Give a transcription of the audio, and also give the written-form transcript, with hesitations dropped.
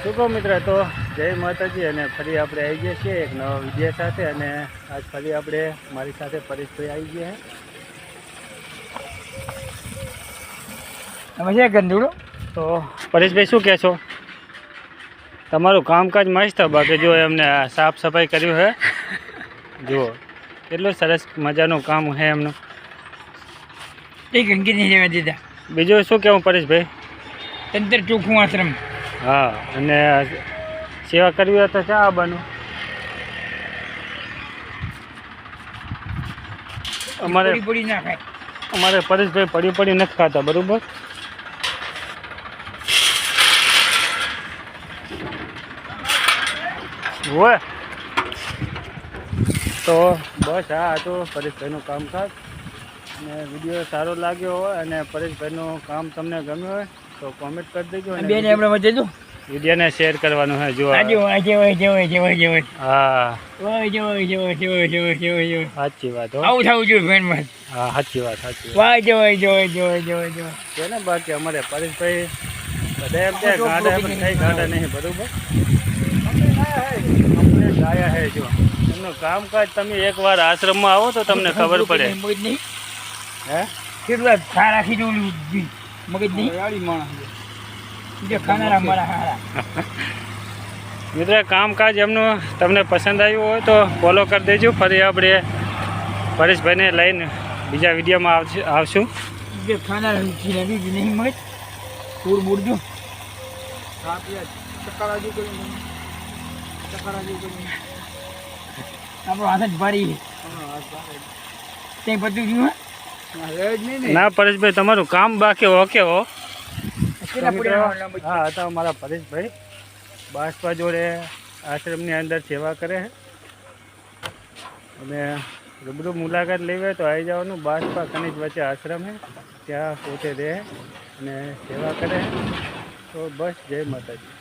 શું કહો મિત્ર, તો જય માતાજી. અને ફરી આપણે આવી ગયા છીએ એક નવા વિડીયો સાથે. અને આજ ફરી આપણે મારી સાથે પરેશભાઈ આવી ગયા તમે છે ગંદુડો. તો પરેશભાઈ શું કહેશો? તમારું કામકાજ મસ્ત. બાકી જો એમને સાફ સફાઈ કર્યું છે, જુઓ કેટલું સરસ મજાનું કામ છે એમનું. એ ગંદકી નહીં રહેવા દીધા. બીજું શું કહેવું પરેશભાઈ? તંત્ર ચોખ્ખું આશ્રમ. હા, અને સેવા કરવી હોય તો ચા આવવાનું. અમારે પડી ના ખાય. અમારે પરેશભાઈ પડી નથી ખાતા, બરાબર? હોય તો બસ આ હતું પરેશભાઈનું કામકાજ. અને વિડીયો સારો લાગ્યો હોય અને પરેશભાઈનું કામ તમને ગમ્યું હોય તો કોમેન્ટ કરી દેજો. અને બેને આપણે વચ્ચે જો વિડીયોને શેર કરવાનું છે. જો હા, સાચી વાત હો. આવું થવું જોઈએ ફેનમાં. હા, સાચી વાત, સાચી વાત. વાહ છે ને. બાકી અમારે પરેશભાઈ બધા એમ કે ગાંડા, પણ કઈ ગાંડા નહીં, બરાબર? અમને ગાયા હે. જો એમનું કામકાજ તમે એકવાર આશ્રમમાં આવો તો તમને ખબર પડે. મગજ નહીં. હે કેટલા ખા રાખી દઉં મગજ નહીં. ખાનારા મારા હારા. મિત્ર, કામકાજ એમનું તમને પસંદ આવ્યું હોય તો ફોલો કરી દેજો. ફરી આપણે પરેશભાઈને લઈને બીજા વિડીયોમાં આવશું. ખાનારા નહીં મગજ થોડું બોલજો. આપણો હાથ જ ભારી ત્યાં બધું જોયું. ના પરેશભાઈ, તમારું કામ બાકી ઓકે હો. કેટલા પડ્યા? હા, હતા મારા પરેશભાઈ બાસપા જોડે આશ્રમની અંદર સેવા કરે છે. અને રૂબરૂ મુલાકાત લેવી તો આવી જવાનું. બાસપા ખનીજ વચ્ચે આશ્રમ છે, ત્યાં પોતે રહે અને સેવા કરે. તો બસ, જય માતાજી.